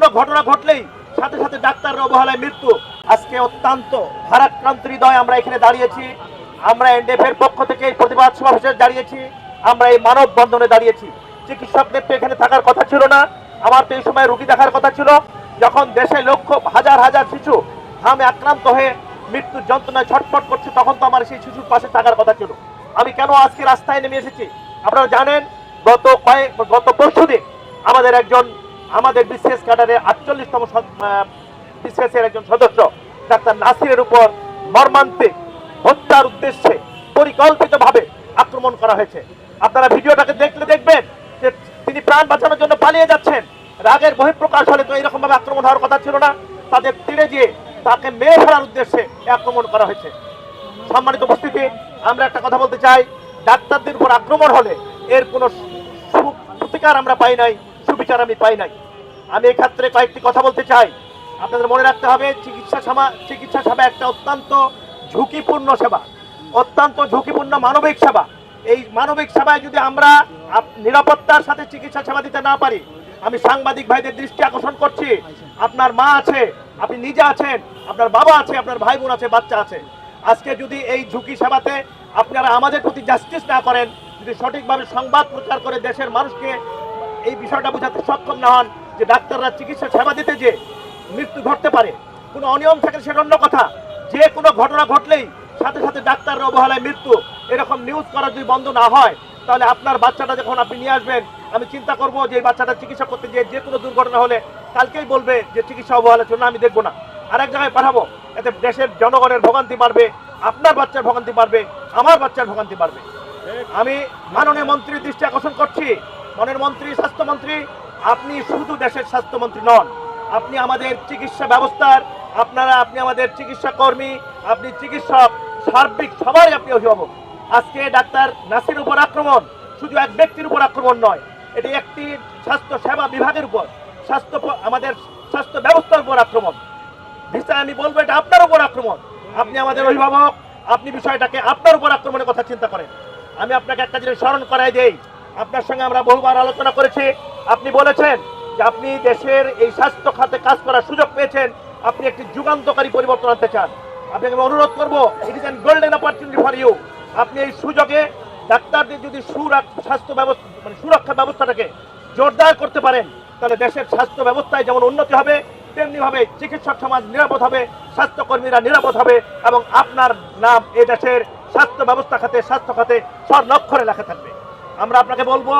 কোনো ঘটনা ঘটলেই সাথে সাথে ডাক্তারের অবহেলায় মৃত্যু। আজকে অত্যন্ত ভারাক্রান্ত হৃদয় আমরা এখানে দাঁড়িয়েছি। আমরা এনডিএফ এর পক্ষ থেকে এই প্রতিবাদ সমাবেশে দাঁড়িয়েছি, আমরা এই মানববন্ধনে দাঁড়িয়েছি। চিকিৎসকদের তো এখানে থাকার কথা ছিল না, আমার তো এই সময় রোগী দেখার কথা ছিল। যখন দেশে লক্ষ হাজার হাজার শিশু ঘামে আক্রান্ত হয়ে মৃত্যুর যন্ত্রণায় ছটফট করছে, তখন তো আমার সেই শিশুর পাশে থাকার কথা ছিল। আমি কেন আজকে রাস্তায় নেমে এসেছি আপনারা জানেন। গত পরশুদিন আমাদের বিসিএস ক্যাডারের 48তম বিসিএস এর একজন সদস্য ডাক্তার নাসিরের উপর মর্মান্তিক হত্যার উদ্দেশ্যে পরিকল্পিতভাবে আক্রমণ করা হয়েছে। আপনারা ভিডিওটাকে দেখলে দেখবেন যে তিনি প্রাণ বাঁচানোর জন্য পালিয়ে যাচ্ছেন। রাগের বহিঃপ্রকাশ হলে তো এরকম ভাবে আক্রমণ হওয়ার কথা ছিল না। তাদের তীরে গিয়ে তাকে মেরে ফেলার উদ্দেশ্যে আক্রমণ করা হয়েছে। সম্মানিত উপস্থিতি, আমরা একটা কথা বলতে চাই, ডাক্তারদের উপর আক্রমণ হলে এর কোনো প্রতিকার আমরা পাই নাই, সুবিচার আমি পাই নাই। আমি এই ক্ষেত্রে কয়েকটি কথা বলতে চাই। আপনাদের মনে রাখতে হবে, চিকিৎসা সেবা একটা অত্যন্ত ঝুঁকিপূর্ণ সেবা, অত্যন্ত ঝুঁকিপূর্ণ মানবিক সেবা। এই মানবিক সেবায় যদি আমরা নিরাপত্তার সাথে চিকিৎসা সেবা দিতে না পারি, আমি সাংবাদিক ভাইদের দৃষ্টি আকর্ষণ করছি, আপনার মা আছে, আপনি নিজে আছেন, আপনার বাবা আছে, আপনার ভাই বোন আছে, বাচ্চা আছে। আজকে যদি এই ঝুঁকি সেবাতে আপনারা আমাদের প্রতি জাস্টিস না করেন, যদি সঠিকভাবে সংবাদ প্রচার করে দেশের মানুষকে এই বিষয়টা বোঝাতে সক্ষম না হন যে ডাক্তাররা চিকিৎসা সেবা দিতে যে মৃত্যু ঘটতে পারে, কোনো অনিয়ম থাকলে সেটা অন্য কথা। যে কোনো ঘটনা ঘটলেই সাথে সাথে ডাক্তারের অবহেলায় মৃত্যু, এরকম নিউজ করা যদি বন্ধ না হয়, তাহলে আপনার বাচ্চাটা যখন আপনি নিয়ে আসবেন, আমি চিন্তা করবো যে এই বাচ্চাটা চিকিৎসা করতে গিয়ে যে কোনো দুর্ঘটনা হলে কালকেই বলবে যে চিকিৎসা অবহেলার জন্য আমি দেখবো না, আরেক জায়গায় পাঠাবো। এতে দেশের জনগণের ভোগান্তি বাড়বে, আপনার বাচ্চার ভোগান্তি বাড়বে, আমার বাচ্চার ভোগান্তি বাড়বে। আমি মাননীয় মন্ত্রীর দৃষ্টি আকর্ষণ করছি, মাননীয় মন্ত্রী, স্বাস্থ্যমন্ত্রী, আপনি শুধু দেশের স্বাস্থ্যমন্ত্রী নন, আপনি আমাদের চিকিৎসা ব্যবস্থার, আপনি আমাদের চিকিৎসা কর্মী, আপনি চিকিৎসক, সার্বিক সবাই আপনি অভিভাবক। আজকে ডাক্তার নাসির উপর আক্রমণ শুধু এক ব্যক্তির উপর আক্রমণ নয়, এটি একটি স্বাস্থ্য সেবা বিভাগের উপর, আমাদের স্বাস্থ্য ব্যবস্থার উপর আক্রমণ। আমি বলবো এটা আপনার উপর আক্রমণ। আপনি আমাদের অভিভাবক, আপনি বিষয়টাকে আপনার উপর আক্রমণের কথা চিন্তা করেন। আমি আপনাকে একটা জিনিস স্মরণ করাই দেই, আপনার সঙ্গে আমরা বহুবার আলোচনা করেছি। আপনি বলেছেন যে আপনি দেশের এই স্বাস্থ্য খাতে কাজ করার সুযোগ পেয়েছেন, আপনি একটি যুগান্তকারী পরিবর্তন আনতে চান। আপনাকে আমি অনুরোধ করবো, it is an golden opportunity for you. আপনি এই সুযোগে ডাক্তারদের যদি স্বাস্থ্য ব্যবস্থা সুরক্ষা ব্যবস্থাটাকে জোরদার করতে পারেন, তাহলে দেশের স্বাস্থ্য ব্যবস্থায় যেমন উন্নতি হবে, তেমনি ভাবে চিকিৎসক সমাজ নিরাপদ হবে, স্বাস্থ্যকর্মীরা নিরাপদ হবে, এবং আপনার নাম এই দেশের স্বাস্থ্য ব্যবস্থা খাতে, স্বাস্থ্য খাতে স্বর্ণাক্ষরে লেখা থাকবে। আমরা আপনাকে বলবো